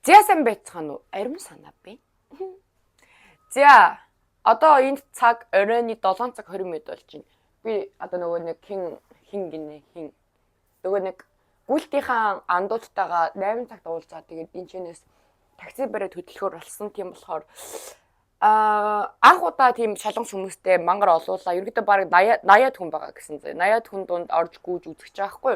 За сайн байцгаана уу? Ариун санаа бэ. За одоо энэ цаг оройны 7 цаг 20 минут болж байна. Би одоо нөгөө нэг хин гинэ хин нөгөө нэг гүйлтийнхаа андуудтайгаа 8 цагт уулзаад тэгээд энэ чинээс такси бариад хөдөлгөөр болсон. Тийм болохоор анх удаа тийм солонгос хүмүүстэй мангар олуулаа. Ерөнхийдөө баг 80-аад хүн байгаа гэсэн. 80-аад хүн дунд орж гүйж үзэж байгаа хгүй.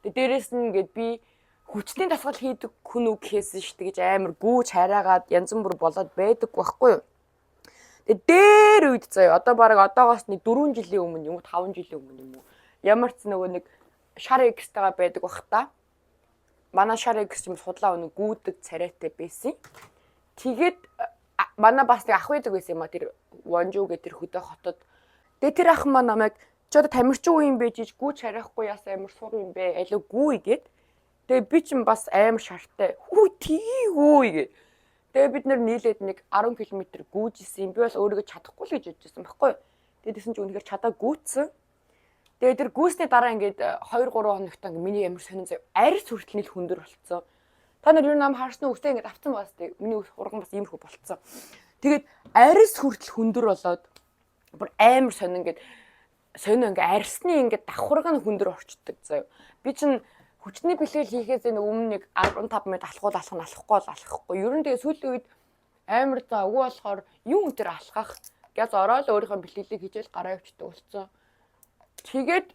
Тэгээд дээрэс нь ингээд би хүчний дасгал хийдэг хүн үг хийсэн шүү дээ гэж амар гүүж хараагаад янз бүр болоод байдаг байхгүй юу. Тэгээд дээр үед заяа одоо баг одоогоос нэг 4 жилийн өмнө юм уу 5 жилийн өмнө юм уу ямар ч нөгөө нэг шар X-тэйгээ байдаг бах та. Манай шар X юм судлаа өнө гүйдэг царайтай байсан. Тэгээд манай бас нэг ах байдаг байсан юм а тэр Вонжуу гэдэг тэр хөдөө хотод. Тэгээд тэр ах маань намайг ч одоо тамирчин үе юм байж гүүж харахгүй ясаа амар сур юм бэ алуу гүү игээд. Тэгээ би ч бас амар шартай. Хүү тийгүү гээ. Тэгээ бид нэр нийлээд нэг 10 км гүйжсэн. Би бас өөрийгөө чадахгүй л гэж бодчихсон байхгүй. Тэгээ тэгсэн чи үнэхээр чадаа гүйцсэн. Тэгээ тэр гүйсний дараа ингээд 2 3 хоногт ингээд миний амар сонин зав арьс хүртэл нийл хөндөр болцсон. Та нар юу нам харсан үгтэй ингээд авцсан байгаас тийг миний урган бас иймэрхүү болцсон. Тэгээд арьс хүртэл хөндөр болоод бүр амар сонин ингээд сонин ингээд арьсны ингээд давхарга нь хөндөр орчдөг зав. Би чинь хүчний бэлтгэл хийхээс өмнө нэг 15 минут алахгүй алахгүй. Ер нь тэгээ сүүлийн үед амар за үгүй болохоор юу өтер алхах гэж ороод өөрийнхөө бэлтгэлийг хичээл гараа явчихдаг болсон. Тэгээд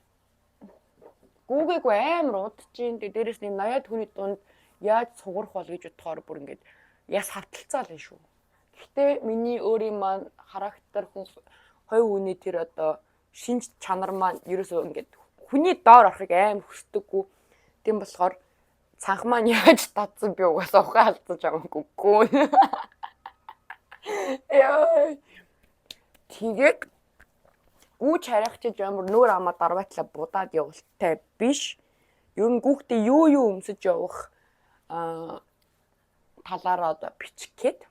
гүүгээгүй амар удаж дээ дээрэс нэг 80-аад хүний дунд яаж сугарах бол гэж бодохоор бүр ингээд яс хавталцаал юм шүү. Гэхдээ миний өөрийн маань характер хувь хүний тэр одоо шинж чанар маань ерөөсөө ингээд хүний доор орохыг амар хүсдэггүй. Тийм болохоор цанх маань яаж татсан би угаасаа ухаан алдаж байгаагүй гоо. Яа. Тэгээд гүүж харахчиж амар нүүр амаа дарваатлаа будаад явуултай биш. Ер нь гүүхдээ юу өмсөж явах талаараа одоо бичгээд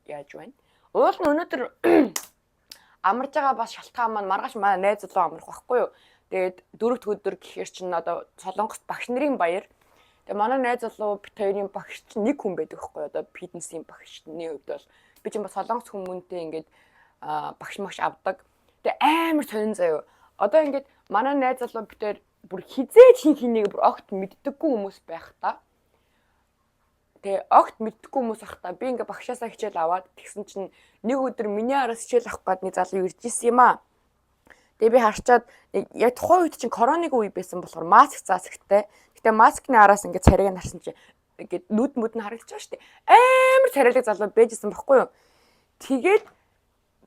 яаж байна. Уул нь өнөөдөр амарч байгаа бас шалтгаан маань маргааш манай найз залуу амрах байхгүй юу. Тэгээд дөрөвд өдөр гэхээр чинь одоо Солонгост багш нарын баяр. Тэгээд манай найз залуу бит хоёрын багш чинь нэг хүн байдаг байхгүй одоо фитнесийн багшны хувьд бол би чинь бас солонгос хүмүүнтэй ингээд багш магш авдаг. Тэгээд амар сонин заяа. Одоо ингээд манай найз залуу бит хоёр бүр хизээч хин хэнийг бүр огт мэддэггүй хүмүүс байх та. Тэгээ огт мэддэггүй хүмүүс ах та би ингээд багшаасаа хичээл аваад тэгсэн чинь нэг өдөр миний араас хичээл авах гээд нэг залуу ирж исэн юм аа. Тэгээ би харчаад яг тухайн үед чинь коронавигийн үе байсан болохоор маск заасгтай. Гэтэ маскны араас ингээд царайг нарсан чи ингээд нүд мүд нь харагдаж байгаа шүү дээ. Амар царайлаг залуу байжсэн байхгүй юу. Тэгээд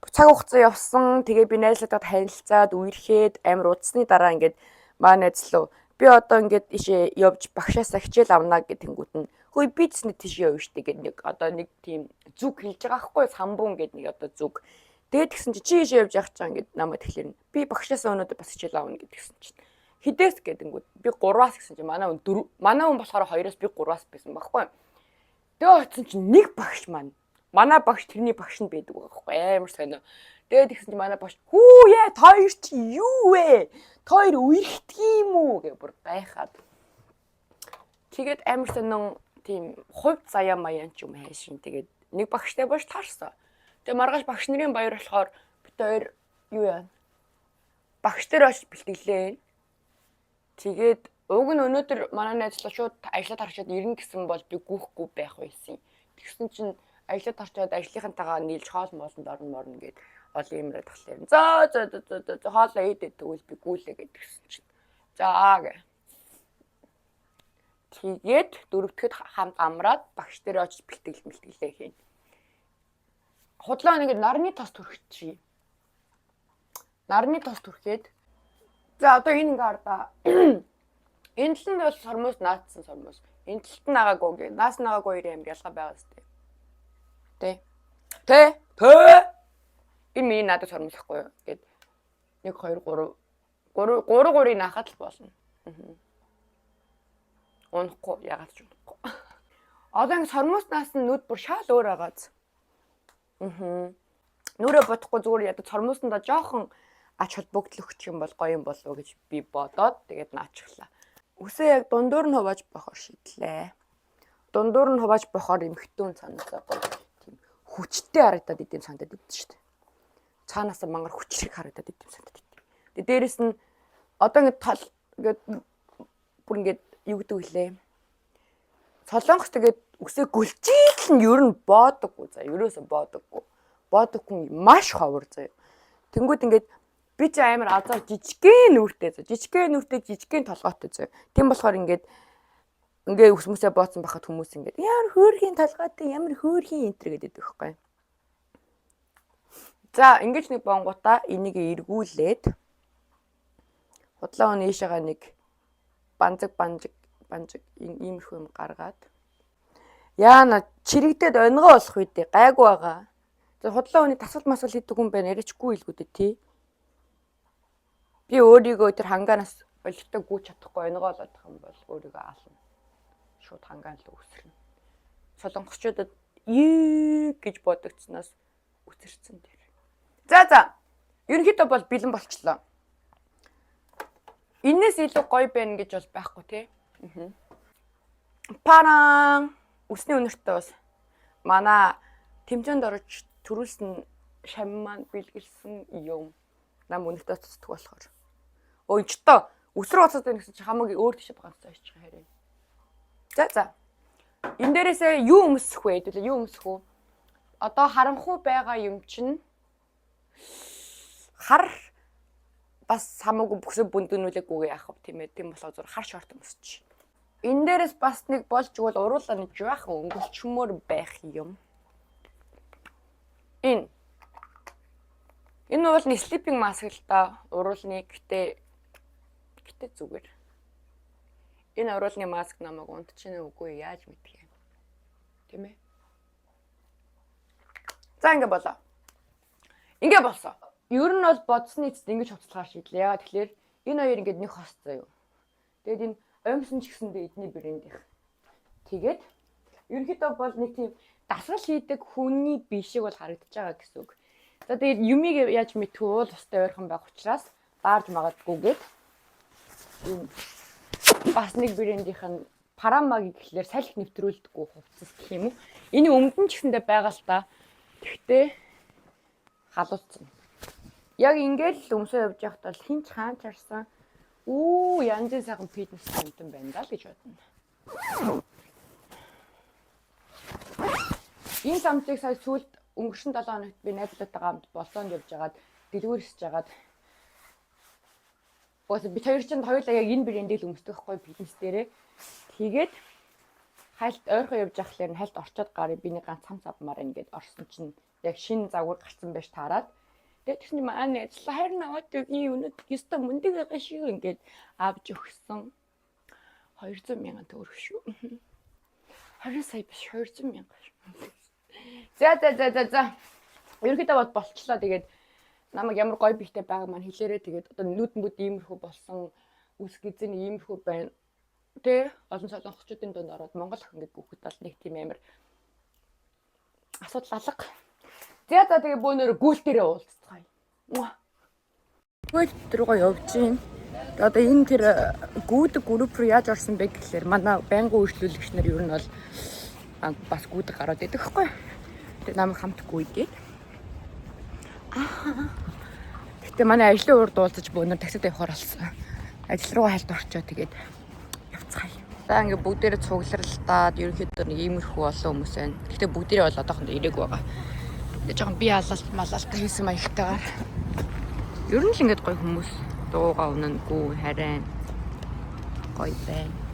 цаг хугацаа явсан. Тэгээ би найзлуудад харилцаад үерхэд амар удасны дараа ингээд маа найзлуу би одоо ингээд ишээ явж багшаасаа хичээл авна гэтэнгүүт нь хөөе би ч нэг тийш явна штэ гэдэг нэг одоо нэг тийм зүг хэлж байгаа байхгүй самбуун гэдэг нэг одоо зүг. Тэгээд тэгсэн чи ийшээ явж явах чам гэд намайг тэгэхээр би багшаасаа өнөөдөр бас хичээл аавна гэдгсэн чинь хідээс гэдэнгүүт би 3-аас гэсэн чи манай хүн болохоор 2-оос би 3-аас байсан байхгүй. Тэгээ очсон чинь нэг багш манай багш тэрний багш нь байдаг байхгүй амар сонио. Тэгээд тэгсэн чи манай багш хүү яа та хоёр чи юу вэ? Та хоёр үерхдэг юм уу гэж бүр байхад. Тэгээд амар сонио тийм хувь заяа маян ч юм хайшин тэгээд нэг багштай боош таарсан. Тэгээ маргааш багш нарын баяр болохоор бид хоёр юу яа. Багш дээр очиж бэлтгэлээ. Тэгээд уг нь өнөөдөр манай найзлаа шууд ажлаад харчаад ирнэ гэсэн бол би гүйхгүй байх байсан. Тэгсэн чинь ажлаад харчаад ажлынхантайгаа нийлж хоол моолонд орно гэд олон юмраа тахлаа. За хоолоо идээд тэгвэл би гүйлээ гэдгсэн чинь. За гэ. Тэгээд дөрөвдөд хамт амраад багш дээр очиж бэлтгэлээ хийн. Худлаа нэг нарны тос түрхчихье. Нарны тос түрхээд за одоо энэ ингээ хардаа. Энэ талд нь бол сормоос наацсан сормоос. Энэ талд нь агаагүй гээ. Наас наагаагүй юм ялгаа байгаа сте. Тэ. Энэ миний надад сормоос ахгүй юу гэд 1 2 3 наахад л болно. Унахгүй ягаад ч унахгүй. Одоо ингээ сормооснаас нь нүд бүр шал өөр байгааз. Нүрэ бодохгүй зүгээр ядаж сормоосондоо жоохон ач холбогдлогч юм бол гоё юм болов гэж би бодоод тэгээд наачихлаа. Үсээ яг дундуур нь хувааж бохоор шийдлээ. дундуур нь хувааж бохоор эмхтэн санагдаа гоё. Тийм хүчтэй харагдаад идэм санагдаад идэв шүү дээ. Цаанаас мангар хүчрэг харагдаад идэм санагдаад идэв. Тэгээ дээрэс нь одоо ингэ тал ингээд бүр ингээд юу гэдэг вүлээ. Солонгос тэгээд үсээ гөлчийл нь ер нь боодоггүй за. Ерөөсөө боодоггүй. Боодоггүй маш ховор заяа. Тэнгүүд ингээд би ч амар азар жижигхэн нүртэй заяа. Жижигхэн толгойтой заяа. Тийм болохоор ингээд ус мүсээ бооцсон байхад хүмүүс ингээд ямар хөөрхийн толгойтой ямар хөөрхийн энтер гэдэг байхгүй. За ингэж нэг бонгуудаа энийг эргүүлээд худлаа өнө ийшээгаа нэг банзаг иймэрхүү юм гаргаад яана чирэгдээд онгоо болох үедээ гайгүй байгаа. За худлаа өнө тасгал масгал хийдэг юм байна яриачгүй илгүүдээ тий. Би өөрийгөө тэр хангаанаас олигтой гүйж чадахгүй онгоо болоод юм бол өөрийгөө аална. Шууд хангаан л үсэрнэ. Солонгосчуудад гэж бодогдсноос үсэрсэн тэр. За ерөнхийдөө бол бэлэн болчлоо. Иннээс илүү гоё байна гэж бол байхгүй тий. Паран үсний өнөртөө бас манай тэмцээнд орж төрүүлсэн шам маань бэлгэлсэн юм. Нам өнөртөө цэцдэг болохоор. Өө ч тоо өсрөө уцаад байна гэсэн чи хамаагүй өөр тийш байгаа юм шиг харин. За. Энэ дээрээсээ юу өмсөх вэ? Хэдүүлээ юу өмсөх үү? Одоо харанхуй байгаа юм чинь хар бас хамаагүй бүсээ бүндүнүүлээгүйгээ яах вэ тийм ээ. Тийм болохоор зур хар шорт өмсч. Энэ дээрээс бас нэг болж игэл уруулаа нэг жоохон өнгөлчмөр байх юм. Энэ бол нэг sleeping mask л та уруулны гэтээ зүгээр. Энэ уруулны маск намайг унтчихна үгүй яаж мэдэх юм. Тийм ээ. За ингэ болоо. Ингээ болсон. Ер нь бол бодсны эцэст ингэж хувцалгаар шийдлээ. Яагаад тэгэхээр энэ хоёр ингээд нэг хос заяа. Тэгээд энэ оймсон ч гэсэндээ эдний брэндийнх. Тэгээд ерөнхийдөө бол нэг тийм дасгал хийдэг хүний бишиг бол харагдаж байгаа гэсэн үг. За тэгээд юмыг яаж мэдэх вэ? Устай ойрхон байх учраас даарж магадгүйгээд энэ бас нэг брэндийнх нь Парамаги гэхлээр салхи нэвтрүүлдэггүй хувцас гэх юм уу. Энэ өмнө нь ч гэсэндээ байгаа л та. Тэгтээ халууцсан. Яг ингээд л өмсөө явж байхад бол хинч хаан чарсан. Янзын сайхан фитнес центр байна даа л гэж бодно. Энэ самтыг сая сүүлд өнгөрсөн 7 хоногт би найзлуудтайгаа хамт болсоонд явж байгаад дэлгүүрсэж байгаад би хоёр ч хоёулаа яг энэ брэндийг л өмсдөг байхгүй фитнес дээрээ. Тэгээд хайлт ойрхон явж байхлаар нь хайлт орчоод гарыг биний ганц цам савмаар ингээд орсон чинь яг шинэ загвар гарсан байж таарад. Тэгээд тэгсэн чинь маань ажиллаа харин аваад үгүй өнөд ёстой мөндөг байгаа шүү ингээд авч өгсөн. 200,000 төгрөг шүү. 20 сая биш 200,000 шүү. За. Ерөнхийдөө болчлоо. Тэгээд намайг ямар гоё бихтэй байгааг маань хэлээрээ тэгээд одоо нүд иймэрхүү болсон үс гизэн иймэрхүү байна. Тэ олон солонгосчуудын дунд ороод Монгол охин гэдэг хүүхэд бол нэг тийм амар асуудал алга. За тэгээ бөөнөр гүйлтэрээ уулзцгаая. Гүйлт рүүгээ явж гин. Одоо энэ тэр гүйдэг групп руу яаж орсон бэ гэхлээр манай байнгын үйлчлүүлэгч нар ер нь бол бас гүйдэг гараад байдаг хгүй. Тэгээ намайг хамт гүйгээд. Гэтэ манай ажлын урд уулзаж бөөнөр таксид явахаар болсон. Ажил руу хальт орчоо тэгээд явцгаая. За ингээ бүгдээрээ цугларалтаад ерөнхийдөө нэг иймэрхүү олон хүмүүс байна. Гэтэ бүгдээрээ бол одоохондоо ирээг байгаа. Тэгээ жоохон би малалтаа хийсэн маягтайгаар. Ер нь л ингээд гоё хүмүүс дууга унангүй харин гоё байна.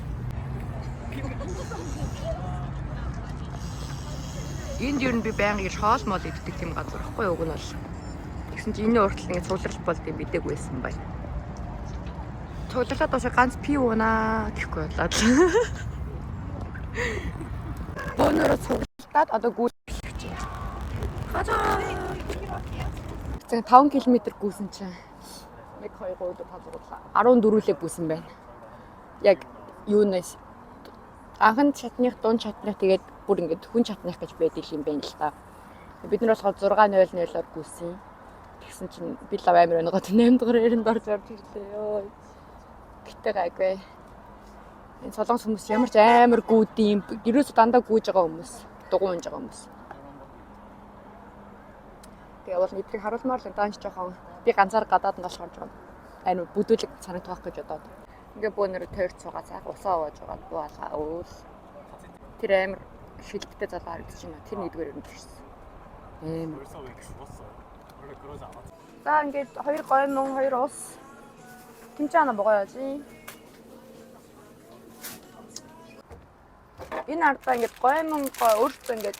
Энд ер нь би байнга гэж хоол мол иддэг тийм газар байхгүй юу? Уг нь бол тэгсэн чинь энэ уртл ингээд цугларалт болд юм бидэг байсан байна. Цугларлаад дуусах ганц пи уунаа гэхгүй болоод. Бөөнөрөө цуглалтаад одоо гүйцэх гэж байна. Хажаа. Тэг 5 км гүйсэн чинь 1 2 3 4 5 14-лээ гүйсэн байна. Яг юунаас анхан чатных дунд чатных тэгээд бүр ингээд хүн чатных гэж байдаг юм байна л та. Бид нар болохоор 6:00-оор гүйсэн. Тэгсэн чинь би лав амир өнөгөө 8 дугаар эрэнд орж ирлээ ёо. Гэтэ гайгүй. Энэ солонгос хүмүүс ямар ч амар гүйдэм. Ерөөсө дандаа гүйж байгаа хүмүүс. Дугуй унж байгаа хүмүүс. Тэгээ бол эдрийг харуулмаар л даанч жоохон би ганцаар гадаад нь олж байгаа. Айн бүдүүлэг санагдах гэж бодоод. Ингээ бөөнөр тойрч суугаа цаах усаа ууж байгаа буулаа өөс. Тэр амар шилдэгтэй залуу харагдаж байна. Тэр нэгдүгээр юм гэсэн. За ингээд 2 гоймон 2 ус. Тэмцээ хана богоёожи. Энэ ардаа ингээд гоймонгоо өөртөө ингээд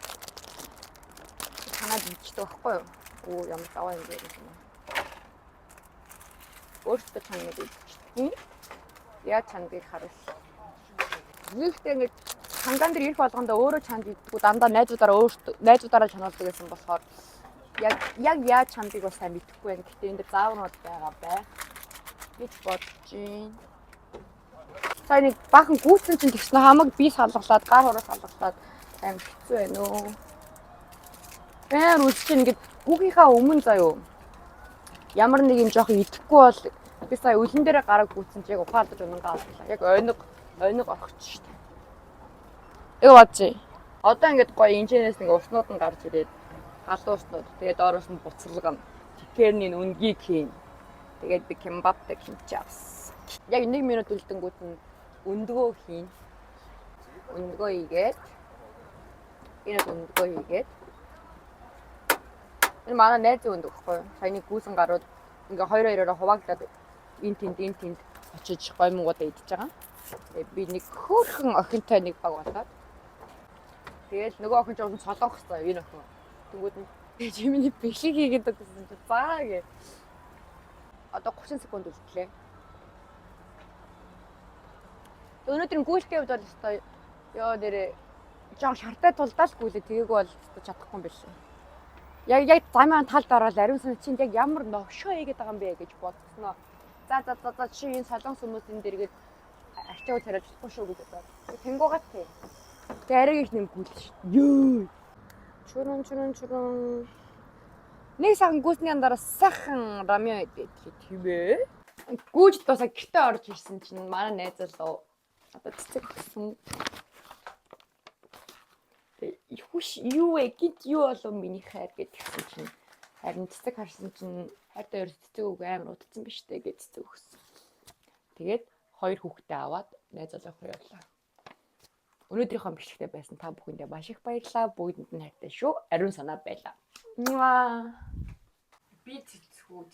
санаад бичдэг байхгүй юу? Оо ямар даваа юм бэ юм. Өөртөө чанарыг бичдэг. Яа чанарыг харуул. Нэгтэй ингээд ханган дээр ирэх болгондоо өөрөө чанд иддэг. Дандаа найзуудаараа чануулдаг гэсэн болохоор яг яа чандыг бас сайн мэдэхгүй байна. Гэхдээ энэ дээр зааврууд байгаа байх гэж бодож байна. За нэг баахан гүйцэн чинь тэгснэ хамаг би салгалаад гар хураа салгалаад амар хэцүү байна уу. Бээр үсч ингээд гүгийнхаа өмнө заяо. Ямар нэг юм жоох идэхгүй бол би сая үлэн дээрээ гараг гүйцэн чиг ухаалдаж унангаа алдлаа. Яг ойног орхиж штэ. Эго бачи. Одоо ингээд гоё инженеэс нэг уснууд нь гарч ирээд галуу уснууд. Тэгээд доороос нь буцалгана. Тикерний үнгийг хийн. Тэгээд би кимбаптай хинч авс. Яг 1 минут үлдэнгүүт нь өндгөө хийн. Өндгөө игээд. Энэ өндгөө игээд. Энэ манай найзын өндөг гэхгүй юу? Саяны гүйсэн гарууд ингээ хоёроо хуваагдлаад эн тэнд очиж гоймонгуудаа идчихэж байгаа. Тэгээд би нэг хөөрхөн охинтой нэг баг болоод. Тэгээд нөгөө охин жоохон цолоох гэсэн энэ охин. Тэнгүүд нь чимний бэлэг хийгээд гэсэн чи заа гэ. Одоо 30 секунд үлдлээ. Өнөөдрийн гүйлтэй хувьд бол өстой ёо нэрээ жоо шартай тулдаал гүйлээ тэгээгүй бол чадахгүй юм биш. Яг замын талд ороод ариун сан чинь яг ямар новшоо хийгээд байгаа юм бэ гэж бодсноо. За чи энэ солонгос хүмүүсийн дэргээд арчаа тариаж болохгүй шүү гэж бодоод. Тэнгуугаад тий. Тэгээ ариг их нэмгүүл ш. Ёо. Чурун. Нэг сахан гүйсний дараа сайхан рамян идэх тийм ээ. Гүйж тусаа гэртээ орж ирсэн чинь манай найз л одоо цэцэг гсэн. Юу гит юу болов миний хайр гэдгийгсэн чинь харин цэцэг харсан чинь хайртай ерөөс цэцэг үг амар удалсан биш үү гэж цэцэг өгсөн. Тэгээд 2 хүүхдээ аваад найз залуухан явлаа. Өнөөдрийнхөө бичлэгтэй байсан та бүхэндээ маш их баярлалаа. Бүгдэнд нь хайртай шүү. Ариун санаа байлаа. Би цэцгүүд